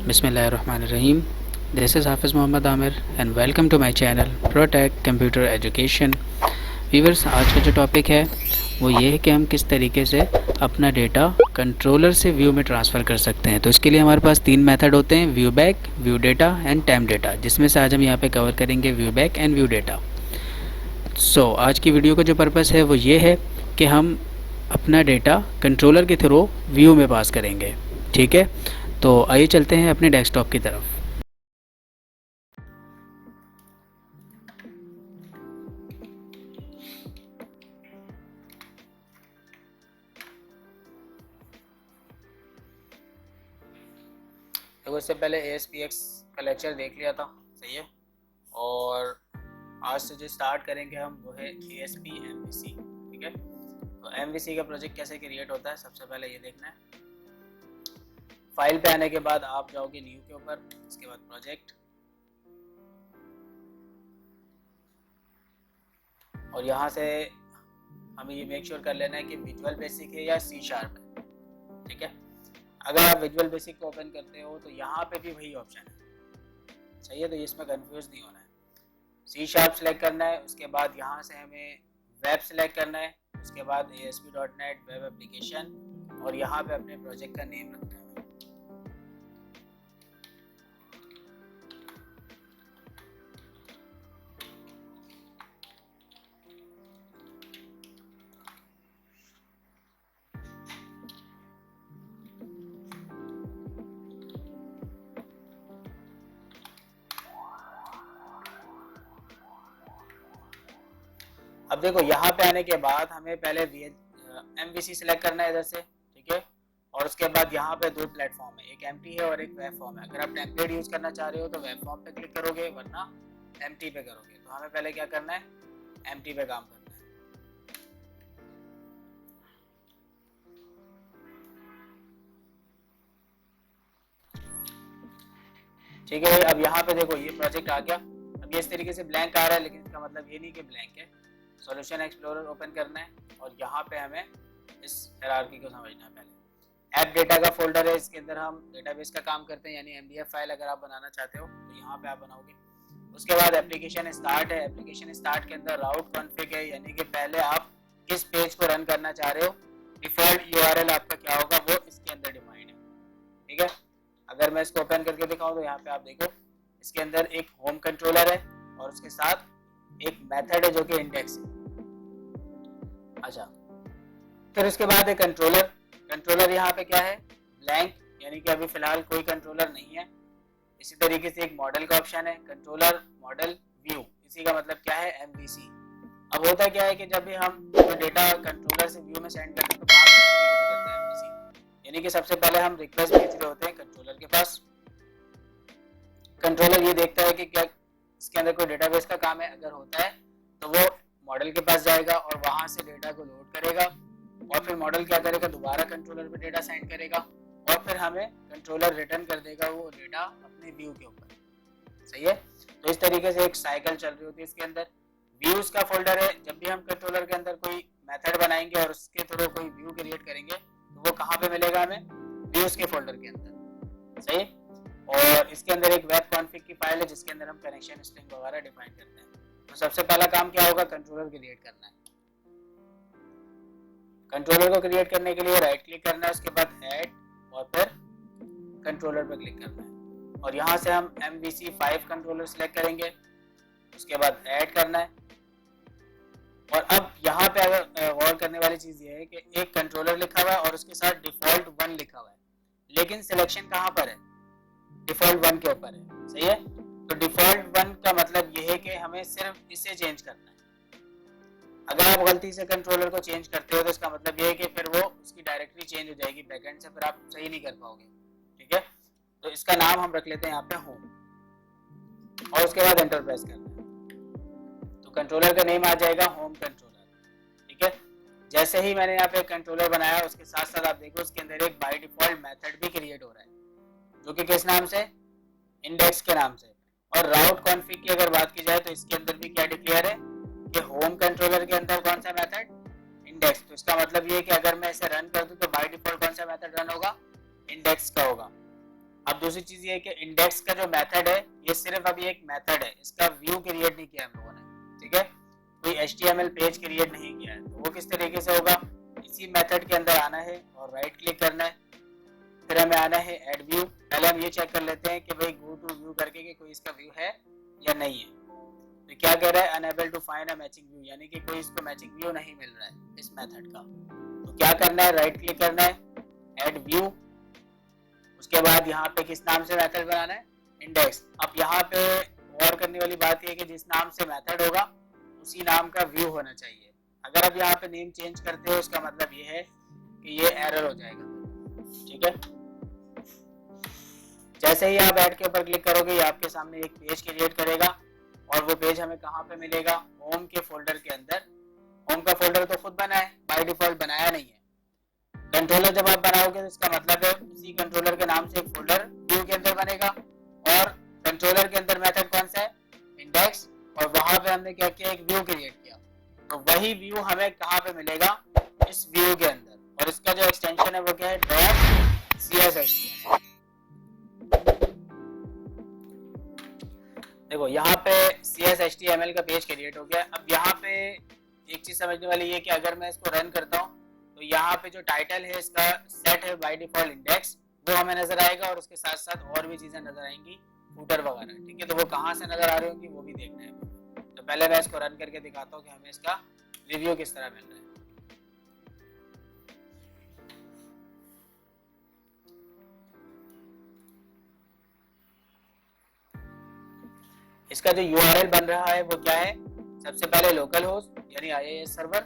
Bismillahirrahmanirrahim. This is Hafiz Mohammad Amir and welcome to my channel Protect Computer Education. Viewers, आज का जो topic है वो ये है कि हम किस तरीके से अपना डेटा कंट्रोलर से व्यू में ट्रांसफ़र कर सकते हैं। तो इसके लिए हमारे पास तीन मेथड होते हैं, view back, view data and time data, जिसमें से आज हम यहाँ पे कवर करेंगे view back and view data. So आज की वीडियो का जो पर्पस है वो ये है कि हम अपना डेटा कंट्रोलर के थ्रू व्यू में पास करेंगे। ठीक है, तो आइए चलते हैं अपने डेस्कटॉप की तरफ। देखो, इससे पहले ASPX का लेक्चर देख लिया था, सही है। और आज से जो स्टार्ट करेंगे हम वो है ASP MVC। ठीक है, तो MVC का प्रोजेक्ट कैसे क्रिएट होता है सबसे पहले ये देखना है। फाइल पे आने के बाद आप जाओगे न्यू के ऊपर, इसके बाद प्रोजेक्ट, और यहाँ से हमें ये मेक श्योर कर लेना है कि विजुअल बेसिक है या C# है। ठीक है, अगर आप विजुअल बेसिक को ओपन करते हो तो यहाँ पे भी वही ऑप्शन है, सही है। तो इसमें कंफ्यूज नहीं होना है। C# सेलेक्ट करना है, उसके बाद यहाँ से हमें वेब सेलेक्ट करना है, उसके बाद ASP.NET वेब एप्लीकेशन, और यहाँ पे अपने प्रोजेक्ट का नेम रखना है। अब देखो, यहाँ पे आने के बाद हमें पहले MVC सेलेक्ट करना है इधर से, ठीक है। और उसके बाद यहाँ पे दो प्लेटफॉर्म है, एक एम्प्टी है और एक वेब फॉर्म है। अगर आप टेम्पलेट यूज करना चाह रहे हो तो वेब फॉर्म पे क्लिक करोगे, वरना एम्प्टी पे करोगे। तो हमें पहले क्या करना है, एम्प्टी पे काम करना है। ठीक है, अब यहाँ पे देखो ये प्रोजेक्ट आ गया। अब ये इस तरीके से ब्लैंक आ रहा है, लेकिन इसका मतलब ये नहीं कि ब्लैंक है। सॉल्यूशन एक्सप्लोरर ओपन करना है और यहाँ पे हमें इस हायरार्की को समझना है। पहले ऐप डेटा का फोल्डर है, इसके अंदर हम डेटाबेस का काम करते हैं, यानी MDF फाइल अगर आप बनाना चाहते हो तो यहाँ पे आप बनाओगे। उसके बाद एप्लीकेशन स्टार्ट है, एप्लीकेशन स्टार्ट के अंदर राउट कॉन्फ़िग है, यानी कि पहले आप किस पेज को रन करना चाह रहे हो। डिफॉल्ट URL आपका क्या होगा वो इसके अंदर डिफाइंड है। ठीक है, अगर मैं इसको ओपन करके दिखाऊं तो यहाँ पे आप देखो, इसके अंदर एक होम कंट्रोलर है और उसके साथ एक मेथड है जो कि इंडेक्स है। अच्छा, फिर उसके बाद एक कंट्रोलर यहाँ पे क्या है, ब्लैंक, यानी कि अभी फिलहाल कोई कंट्रोलर नहीं है। इसी तरीके से एक मॉडल का ऑप्शन है, कंट्रोलर मॉडल व्यू, इसी का मतलब क्या है, MVC। अब होता क्या है कि जब भी हम डेटा कंट्रोलर से व्यू में सेंड करते हैं तो काम किस तरीके से करते हैं MVC, यानी कि सबसे पहले हम रिक्वेस्ट भेज रहे होते हैं कंट्रोलर के पास। कंट्रोलर ये देखता है कि क्या इसके अंदर कोई डेटाबेस का काम है, अगर होता है तो वो मॉडल के पास जाएगा और वहां से डेटा को लोड करेगा, और फिर मॉडल क्या करेगा, दोबारा कंट्रोलर पे डेटा सेंड करेगा, और फिर हमें कंट्रोलर रिटर्न कर देगा वो डेटा अपने व्यू के ऊपर। सही है, तो इस तरीके से एक साइकिल चल रही होती है इसके अंदर। व्यूज का फोल्डर है, जब भी हम कंट्रोलर के अंदर कोई मेथड बनाएंगे और उसके थ्रू कोई व्यू क्रिएट करेंगे तो वो कहाँ पे मिलेगा, हमें व्यूज के फोल्डर के अंदर। सही, और इसके अंदर एक वेब कॉन्फ़िग की फाइल है जिसके अंदर हम कनेक्शन स्ट्रिंग वगैरह डिफाइन करते हैं। तो सबसे पहला काम क्या होगा, कंट्रोलर क्रिएट करना है। कंट्रोलर को क्रिएट करने के लिए राइट क्लिक करना है, उसके बाद ऐड और फिर कंट्रोलर पर क्लिक करना है, और यहाँ से हम MVC5 कंट्रोलर सेलेक्ट करेंगे, उसके बाद ऐड करना है। और अब यहाँ पे अगर गौर करने वाली चीज ये है कि एक कंट्रोलर लिखा हुआ है और उसके साथ डिफॉल्ट 1 लिखा हुआ है, लेकिन सिलेक्शन कहाँ पर है, डिफॉल्ट 1 के ऊपर है। सही है, तो डिफॉल्ट 1 का मतलब ये है कि हमें सिर्फ इसे चेंज करना है। अगर आप गलती से कंट्रोलर को चेंज करते हो तो इसका मतलब ये है कि फिर वो उसकी डायरेक्टरी चेंज हो जाएगी बैकएंड से, फिर आप सही नहीं कर पाओगे। ठीक है, तो इसका नाम हम रख लेते हैं यहाँ पे होम, और उसके बाद एंटर प्रेस करना है, तो कंट्रोलर का नेम आ जाएगा होम कंट्रोलर। ठीक है, जैसे ही मैंने यहाँ पे कंट्रोलर बनाया उसके साथ साथ आप देखो उसके अंदर एक बाय डिफॉल्ट मेथड भी क्रिएट हो रहा है, जो कि किस नाम से, इंडेक्स के नाम से। और राउट कॉन्फ़िग की अगर बात की जाए तो इसके अंदर भी क्या डिक्लेयर है कि होम कंट्रोलर के अंदर कौन सा मेथड, इंडेक्स। तो इसका मतलब ये है कि अगर मैं इसे रन कर दूं तो बाय डिफॉल्ट कौन सा मेथड रन होगा, इंडेक्स का होगा। अब दूसरी चीज ये है कि इंडेक्स का जो मेथड है ये सिर्फ अभी एक मेथड है, इसका व्यू क्रिएट नहीं किया हम लोगों ने, ठीक है, कोई HTML पेज क्रिएट नहीं किया है। तो वो किस तरीके से होगा, इसी मेथड के अंदर आना है और राइट क्लिक करना है, फिर हमें आना है ऐड व्यू। पहले हम ये चेक कर लेते हैं कि भाई गो टू व्यू करके कि कोई इसका व्यू है या नहीं है। तो क्या कह रहा है, unable to find a matching view, यानी कि कोई इसको मैचिंग व्यू नहीं मिल रहा है इस मेथड का। तो क्या करना है, राइट क्लिक करना है, ऐड व्यू, उसके बाद यहाँ पे किस नाम से मेथड बनाना है, इंडेक्स। अब यहाँ पे और करने वाली बात यह है कि जिस नाम से मेथड होगा उसी नाम का व्यू होना चाहिए। अगर आप यहाँ पे नेम चेंज करते हो इसका मतलब ये है कि ये एरर हो जाएगा, ठीक है। जैसे ही आप ऐड के ऊपर क्लिक करोगे ये आपके सामने एक पेज क्रिएट करेगा और वो पेज हमें कहाँ पे मिलेगा, होम के फोल्डर के अंदर। होम का फोल्डर तो खुद बना है, बाय डिफॉल्ट बनाया नहीं है। कंट्रोलर जब आप बनाओगे तो इसका मतलब है उसी कंट्रोलर के नाम से एक फोल्डर व्यू के अंदर बनेगा और कंट्रोलर के अंदर मेथड कौन सा है, इंडेक्स, और वहां पे हमने क्या किया, एक व्यू क्रिएट किया। तो वही व्यू हमें कहाँ पे मिलेगा, इस व्यू के अंदर, और इसका जो एक्सटेंशन है वो क्या है, .cshtml। देखो यहाँ पे CSHTML का पेज क्रिएट हो गया। अब यहाँ पे एक चीज समझने वाली है कि अगर मैं इसको रन करता हूँ तो यहाँ पे जो टाइटल है इसका सेट है बाय डिफॉल्ट इंडेक्स, वो हमें नजर आएगा और उसके साथ साथ और भी चीजें नजर आएंगी, फूटर वगैरह, ठीक है। तो वो कहाँ से नजर आ रही होंगी वो भी देखना है। तो पहले मैं इसको रन करके दिखाता हूँ कि हमें इसका रिव्यू किस तरह मिल रहा है। इसका जो URL बन रहा है वो क्या है, सबसे पहले लोकल होस्ट यानी IIS सर्वर,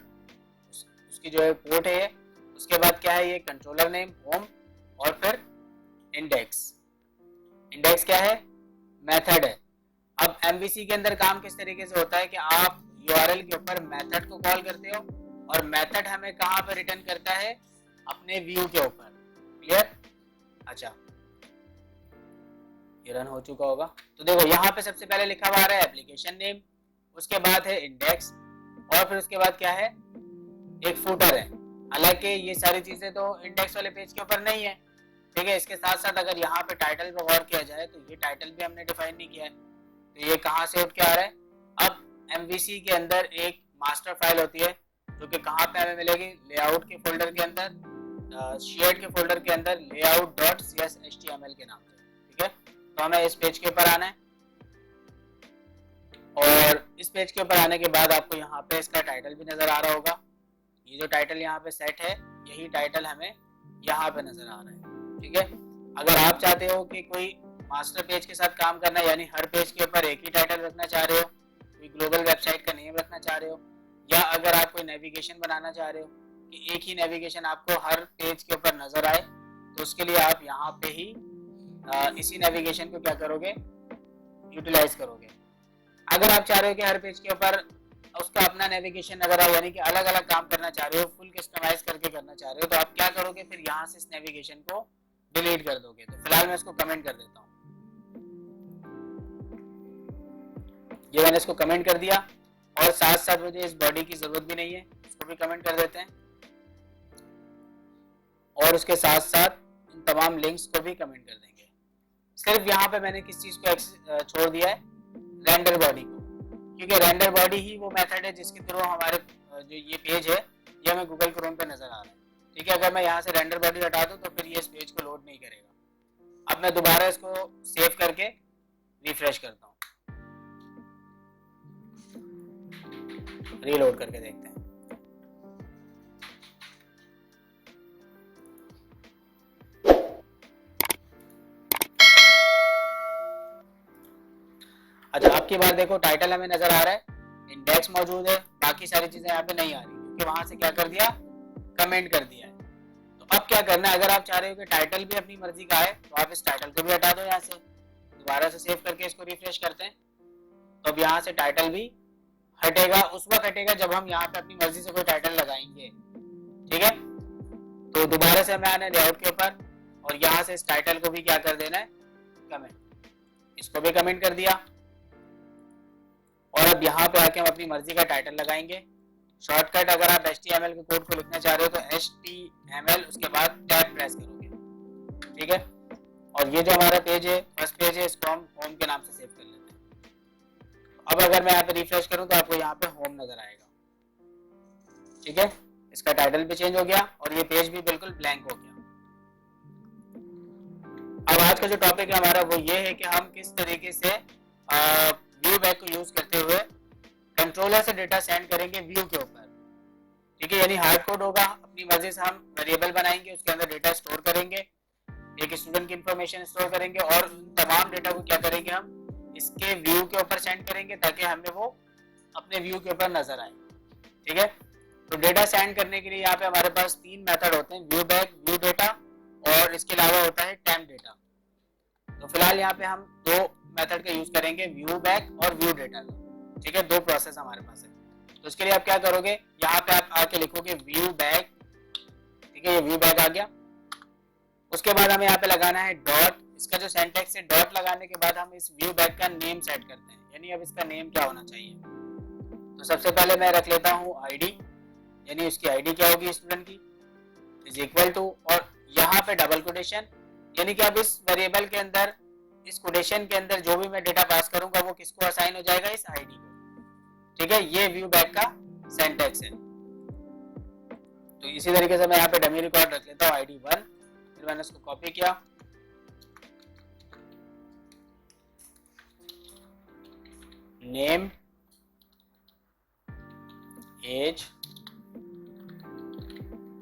उसकी जो है पोर्ट है, उसके बाद क्या है, ये कंट्रोलर नेम होम, और फिर इंडेक्स। इंडेक्स क्या है, मेथड है। अब MVC के अंदर काम किस तरीके से होता है कि आप URL के ऊपर मेथड को कॉल करते हो और मेथड हमें कहाँ पे रिटर्न करता है, अपने व्यू के ऊपर। क्लियर? अच्छा, ये रन हो चुका होगा। तो देखो यहाँ पे सबसे पहले लिखा हुआ आ रहा है एप्लीकेशन नेम, उसके बाद है इंडेक्स, और फिर उसके बाद क्या है, एक फूटर है। हालांकि ये सारी चीजें तो इंडेक्स वाले पेज के ऊपर नहीं है, ठीक है। इसके साथ साथ अगर यहाँ पे टाइटल पे गौर किया जाए तो ये टाइटल भी हमने डिफाइन नहीं किया है। तो ये कहाँ से उठ के आ रहा है, अब MVC के अंदर एक मास्टर फाइल होती है जो कि कहाँ पे हमें मिलेगी, लेआउट के फोल्डर के अंदर, शेयर्ड के फोल्डर के अंदर, layout.cshtml के नाम से, ठीक है। तो हमें इस पेज के ऊपर आना है और इस पेज के ऊपर आने के बाद आपको यहाँ पे इसका टाइटल भी नजर आ रहा होगा। ये जो टाइटल यहाँ पे सेट है यही टाइटल हमें यहाँ पे नजर आ रहा है, ठीक है। अगर आप चाहते हो कि कोई मास्टर पेज के साथ काम करना, यानी हर पेज के ऊपर एक ही टाइटल रखना चाह रहे हो, कोई ग्लोबल वेबसाइट का नेम रखना चाह रहे हो, या अगर आप कोई नेविगेशन बनाना चाह रहे हो कि एक ही नेविगेशन आपको हर पेज के ऊपर नजर आए, तो उसके लिए आप यहाँ पे ही इसी नेविगेशन को क्या करोगे, यूटिलाइज करोगे। अगर आप चाह रहे हो कि हर पेज के ऊपर उसका अपना नेविगेशन नजर आए, यानी कि अलग अलग काम करना चाह रहे हो, फुल कस्टमाइज करके करना चाह रहे हो, तो आप क्या करोगे, फिर यहाँ से इस नेविगेशन को डिलीट कर दोगे। तो फिलहाल मैं इसको कमेंट कर देता हूँ, ये मैंने इसको कमेंट कर दिया, और साथ साथ मुझे इस बॉडी की जरूरत भी नहीं है, इसको भी कमेंट कर देते हैं, और उसके साथ साथ इन तमाम लिंक्स को भी कमेंट कर देंगे। सिर्फ यहाँ पे मैंने किस चीज को छोड़ दिया है, रेंडर बॉडी को, क्योंकि रेंडर बॉडी ही वो मेथड है जिसके थ्रू हमारे जो ये पेज है ये हमें गूगल क्रोम पे नजर आ रहा है, ठीक है। अगर मैं यहाँ से रेंडर बॉडी हटा दूँ तो फिर ये इस पेज को लोड नहीं करेगा। अब मैं दोबारा इसको सेव करके रिफ्रेश करता हूँ, रीलोड करके देखते हैं। अच्छा, आपकी बार देखो टाइटल हमें नजर आ रहा है, इंडेक्स मौजूद है, बाकी सारी चीजें यहाँ पे नहीं आ रही क्योंकि वहां से क्या कर दिया, कमेंट कर दिया है। तो अब क्या करना है, अगर आप चाह रहे हो कि टाइटल भी अपनी मर्जी का है तो आप इस टाइटल को भी हटा दो यहाँ से, दोबारा से सेव करके इसको रिफ्रेश करते हैं। तो अब यहाँ से टाइटल भी हटेगा, उस वक्त हटेगा जब हम यहाँ पे अपनी मर्जी से कोई टाइटल लगाएंगे, ठीक है। तो दोबारा से हमें आना है लेआउट के ऊपर और यहाँ से इस टाइटल को भी क्या कर देना है, कमेंट, इसको भी कमेंट कर दिया। और अब यहाँ पे आके हम अपनी मर्जी का टाइटल लगाएंगे। शॉर्टकट अगर आप HTML के कोड को लिखना चाह रहे हो तो HTML उसके बाद टैब प्रेस करोगे, ठीक है। और ये जो हमारा पेज है, फर्स्ट पेज है, इसको हम होम के नाम से सेव कर लेते हैं। अब अगर मैं यहाँ पे रिफ्रेश करूँ तो आपको यहाँ पे होम नजर आएगा। ठीक है, इसका टाइटल भी चेंज हो गया और ये पेज भी बिल्कुल ब्लैंक हो गया। अब आज का जो टॉपिक है हमारा वो ये है कि हम किस तरीके से व्यू बैक को यूज करते हुए कंट्रोलर से डेटा सेंड करेंगे व्यू के ऊपर। ठीक है, यानी हार्ड कोड होगा, अपनी मर्जी से हम वेरिएबल बनाएंगे, उसके अंदर डेटा स्टोर करेंगे, एक स्टूडेंट की इंफॉर्मेशन स्टोर करेंगे और तमाम डेटा को क्या करेंगे, हम इसके व्यू के ऊपर सेंड करेंगे ताकि हमें वो अपने व्यू के ऊपर नजर आए। ठीक है, तो डेटा सेंड करने के लिए यहाँ पे हमारे पास 3 मेथड होते हैं, व्यू बैक, व्यू डेटा और इसके अलावा होता है टेम्प डेटा। तो फिलहाल यहाँ पे हम 2 मेथड का यूज करेंगे, व्यू बैक और व्यू डेटा का। ठीक है, 2 प्रोसेस हमारे पास है। तो इसके लिए आप क्या करोगे, यहाँ पे आप आके लिखोगे व्यू बैक। ठीक है, ये व्यू बैक आ गया। उसके बाद हमें यहाँ पे लगाना है डॉट, इसका जो सिंटैक्स है, डॉट लगाने के बाद हम इस व्यू बैक का नेम सेट करते हैं, यानी अब इसका नेम क्या होना चाहिए। तो सबसे पहले मैं रख लेता हूँ आईडी, यानी उसकी आईडी क्या होगी स्टूडेंट की, इज इक्वल टू, और यहाँ पे डबल कोटेशन, यानी कि अब इस वेरिएबल के अंदर, इस कोटेशन के अंदर जो भी मैं डेटा पास करूंगा वो किसको असाइन हो जाएगा, इस आईडी को। ठीक है, ये व्यू बैक का सिंटैक्स है। तो इसी तरीके से मैं यहाँ पे डमी रिकॉर्ड रख लेता हूँ आईडी 1, फिर मैंने इसको कॉपी किया, नेम, एज,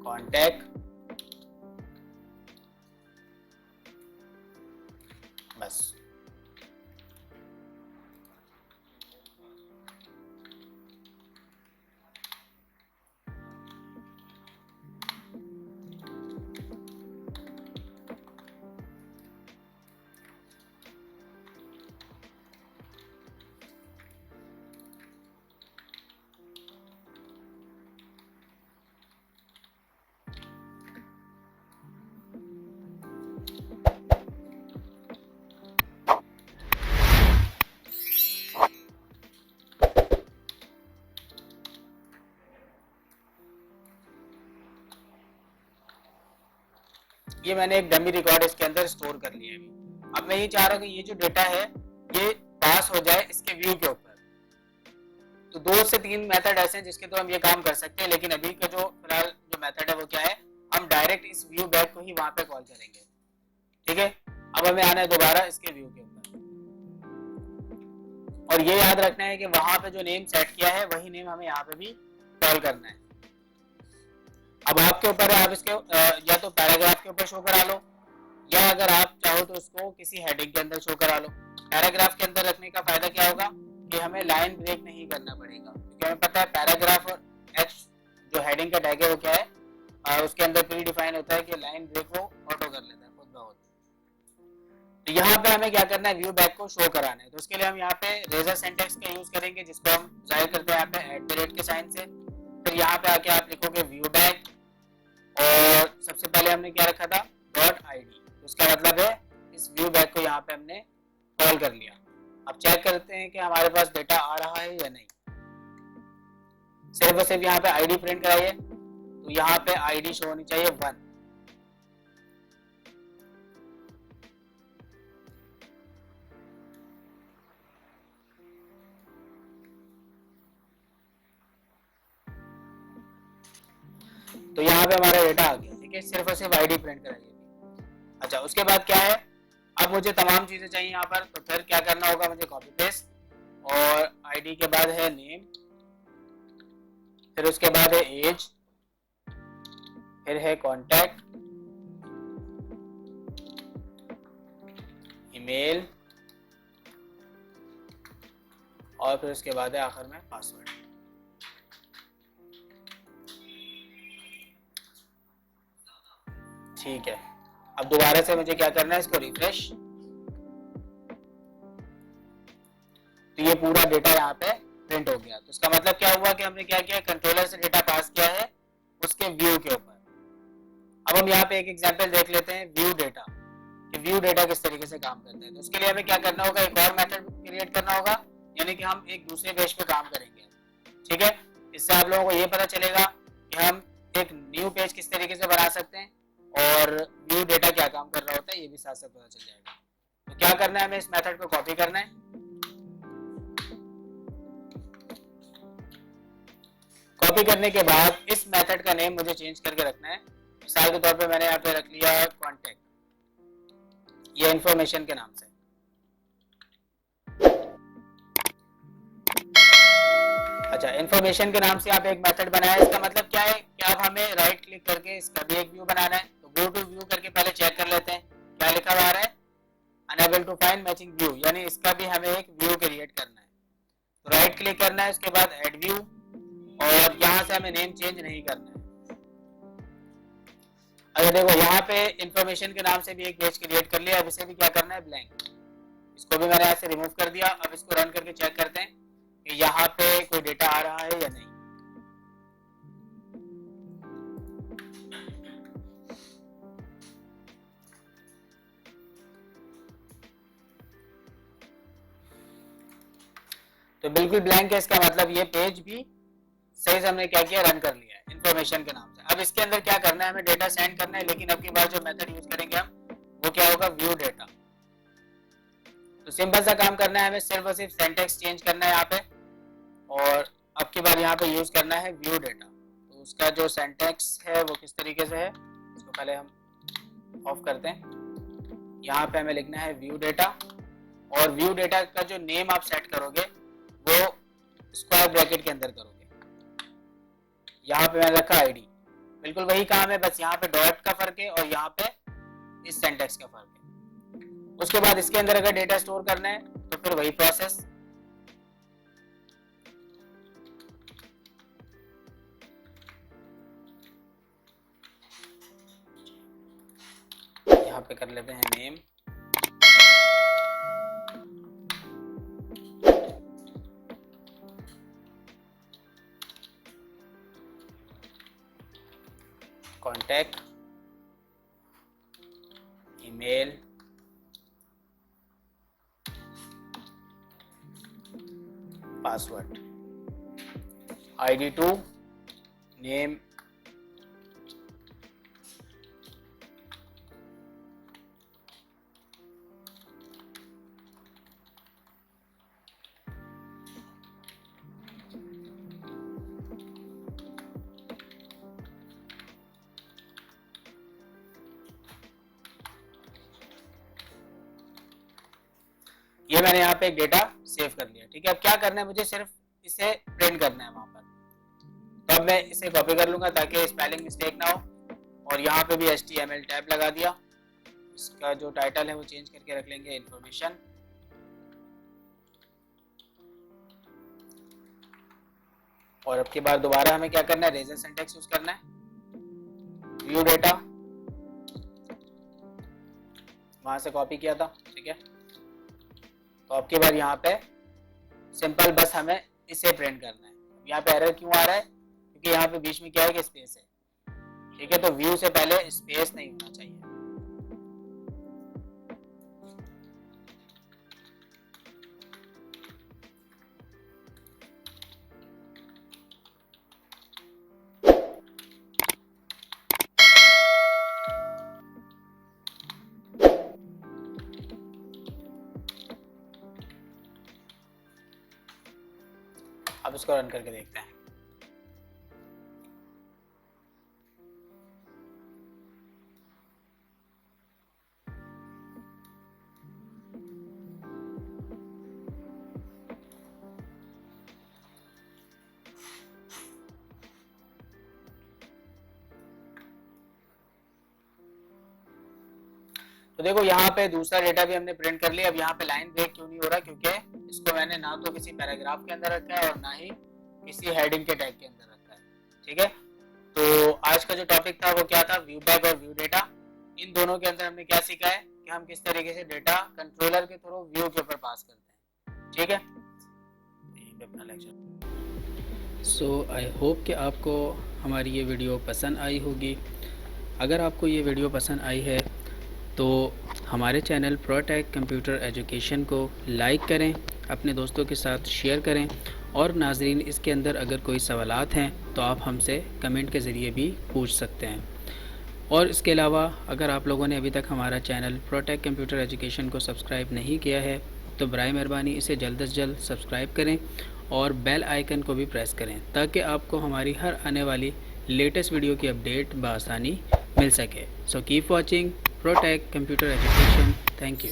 कॉन्टैक्ट, बस। ये मैंने एक डमी रिकॉर्ड इसके अंदर स्टोर कर लिया है। अब मैं ये चाह रहा हूँ कि ये जो डेटा है ये पास हो जाए इसके व्यू के ऊपर। तो 2 से 3 मेथड ऐसे हैं जिसके तो हम ये काम कर सकते हैं, लेकिन अभी का जो फिलहाल जो मेथड है वो क्या है, हम डायरेक्ट इस व्यू बैक को ही वहां पे कॉल करेंगे। ठीक है, अब हमें आना है दोबारा इसके व्यू के ऊपर, और ये याद रखना है कि वहां पे जो नेम सेट किया है वही नेम हमें यहाँ पे भी कॉल करना है। अब आपके ऊपर है, आप इसके या तो पैराग्राफ के ऊपर शो करा लो, या अगर आप चाहो तो उसको किसी हेडिंग के अंदर शो करा लो। पैराग्राफ के अंदर रखने का फायदा क्या होगा कि हमें लाइन ब्रेक नहीं करना पड़ेगा, क्योंकि हमें पता है पैराग्राफ और एच जो हेडिंग का टैग है वो क्या है, उसके अंदर प्री डिफाइन होता है कि लाइन ब्रेक वो ऑटो कर लेता है खुद ब खुद। तो यहाँ पे हमें क्या करना है, व्यू बैक को शो कराना है। तो उसके लिए हम यहाँ पे रेजर सिंटैक्स का यूज करेंगे, जिसको हम जाहिर करते हैं यहाँ पे @ के साइन से। फिर यहाँ पे आके आप लिखोगे व्यू बैक, और सबसे पहले हमने क्या रखा था, .id। उसका मतलब है इस व्यू बैक को यहाँ पे हमने कॉल कर लिया। अब चेक करते हैं कि हमारे पास डेटा आ रहा है या नहीं। सिर्फ और सिर्फ यहाँ पे आईडी प्रिंट कराइए, तो यहाँ पे आईडी शो होनी चाहिए 1। तो यहाँ पे हमारा डेटा आ गया। ठीक है, सिर्फ और सिर्फ आईडी प्रिंट कराइए। अच्छा, उसके बाद क्या है, अब मुझे तमाम चीजें चाहिए यहाँ पर, तो फिर क्या करना होगा, मुझे कॉपी पेस्ट, और आईडी के बाद है नेम, फिर उसके बाद है एज, फिर है कॉन्टैक्ट, ईमेल, और फिर उसके बाद है आखिर में पासवर्ड। ठीक है, अब दोबारा से मुझे क्या करना है, इसको रिफ्रेश। तो ये पूरा डेटा यहाँ पे प्रिंट हो गया। तो इसका मतलब क्या हुआ कि हमने क्या किया, कंट्रोलर से डेटा पास किया है उसके व्यू के ऊपर। अब हम यहाँ पे एक एग्जांपल देख लेते हैं व्यू डेटा, कि व्यू डेटा किस तरीके से काम करते हैं। तो उसके लिए हमें क्या करना होगा, एक और मेथड क्रिएट करना होगा, यानी कि हम एक दूसरे पेज पे काम करेंगे। ठीक है, इससे आप लोगों को ये पता चलेगा कि हम एक न्यू पेज किस तरीके से बना सकते हैं। और व्यू डेटा क्या काम कर रहा होता है ये भी साथ साथ पता चल जाएगा। तो क्या करना है, हमें इस मेथड को कॉपी करना है। कॉपी करने के बाद इस मेथड का नेम मुझे चेंज करके रखना है। मिसाल के तौर पे मैंने यहाँ पे रख लिया कॉन्टेक्ट, ये इंफॉर्मेशन के नाम से। अच्छा, इंफॉर्मेशन के नाम से आप एक मेथड बनाया, इसका मतलब क्या है कि अब हमें राइट क्लिक करके इसका भी एक व्यू बनाना है। तो गो टू व्यू करके पहले चेक कर लेते हैं क्या लिखा हुआ आ रहा है, unable to find matching view, यानी इसका भी हमें एक व्यू क्रिएट करना है। तो राइट क्लिक करना है, उसके बाद ऐड व्यू, और यहाँ से हमें नेम चेंज नहीं करना है। अच्छा देखो, यहाँ पे इंफॉर्मेशन के नाम से भी एक पेज क्रिएट कर लिया। अब इसे भी क्या करना है, ब्लैंक, इसको भी मैंने यहाँ से रिमूव कर दिया। अब इसको रन करके चेक करते हैं कि यहाँ पे कोई डेटा आ रहा है या नहीं। तो बिल्कुल ब्लैंक है, इसका मतलब ये पेज भी सही से हमने क्या किया, रन कर लिया है इंफॉर्मेशन के नाम से। अब इसके अंदर क्या करना है, हमें डेटा सेंड करना है, लेकिन अब की बार जो मेथड यूज करेंगे हम वो क्या होगा, व्यू डेटा। तो सिंपल सा काम करना है, हमें सिर्फ और सिर्फ सिंटैक्स चेंज करना है यहाँ पे, और अब की बार यहाँ पे यूज करना है व्यू डेटा। तो उसका जो सिंटैक्स है वो किस तरीके से है, इसको पहले हम ऑफ करते हैं। यहाँ पे हमें लिखना है व्यू डेटा, और व्यू डेटा का जो नेम आप सेट करोगे वो स्क्वायर ब्रैकेट के अंदर करोगे। यहाँ पे मैंने रखा आईडी, बिल्कुल वही काम है, बस यहाँ पे डॉट का फर्क है और यहाँ पे इस सिंटैक्स का फर्क है। उसके बाद इसके अंदर अगर डेटा स्टोर करना है तो फिर वही प्रोसेस। यहाँ पे कर लेते हैं name, contact, email, password, ID2, name, ये मैंने यहाँ पे एक डेटा सेव कर लिया। ठीक है, अब क्या करना है, मुझे सिर्फ इसे प्रिंट करना है वहां पर। तो अब मैं इसे कॉपी कर लूंगा ताकि स्पेलिंग मिस्टेक ना हो, और यहाँ पे भी HTML टैब लगा दिया। इसका जो टाइटल है वो चेंज करके रख लेंगे इंफॉर्मेशन। और अब की बार दोबारा हमें क्या करना है, रेजर सिंटैक्स यूज करना है। व्यू डेटा वहां से कॉपी किया था, ठीक है। तो अब की बार यहाँ पे सिंपल बस हमें इसे प्रिंट करना है। यहाँ पे एरर क्यों आ रहा है, क्योंकि यहाँ पे बीच में क्या है कि स्पेस है। ठीक है, तो व्यू से पहले स्पेस नहीं होना चाहिए। अब इसको रन करके देखते हैं। तो देखो यहाँ पे दूसरा डेटा भी हमने प्रिंट कर लिया। अब यहाँ पे लाइन ब्रेक क्यों नहीं हो रहा, क्योंकि इसको मैंने ना तो किसी पैराग्राफ के अंदर रखा है और ना ही किसी हेडिंग के टैग के अंदर रखा है। ठीक है, तो आज का जो टॉपिक था वो क्या था, व्यू बैग और व्यू डेटा। इन दोनों के अंदर हमने क्या सीखा है कि हम किस तरीके से डेटा कंट्रोलर के थ्रू व्यू के ऊपर पास करते हैं। ठीक है, अपना लेक्चर। सो आई होप कि आपको हमारी ये वीडियो पसंद आई होगी। अगर आपको ये वीडियो पसंद आई है तो हमारे चैनल प्रोटेक कंप्यूटर एजुकेशन को लाइक करें, अपने दोस्तों के साथ शेयर करें, और नाजरीन इसके अंदर अगर कोई सवालात हैं तो आप हमसे कमेंट के ज़रिए भी पूछ सकते हैं। और इसके अलावा अगर आप लोगों ने अभी तक हमारा चैनल प्रोटेक कंप्यूटर एजुकेशन को सब्सक्राइब नहीं किया है तो बराए मेहरबानी इसे जल्द से जल्द सब्सक्राइब करें और बेल आइकन को भी प्रेस करें ताकि आपको हमारी हर आने वाली लेटेस्ट वीडियो की अपडेट बआसानी मिल सके। So keep watching protic computer education. Thank you.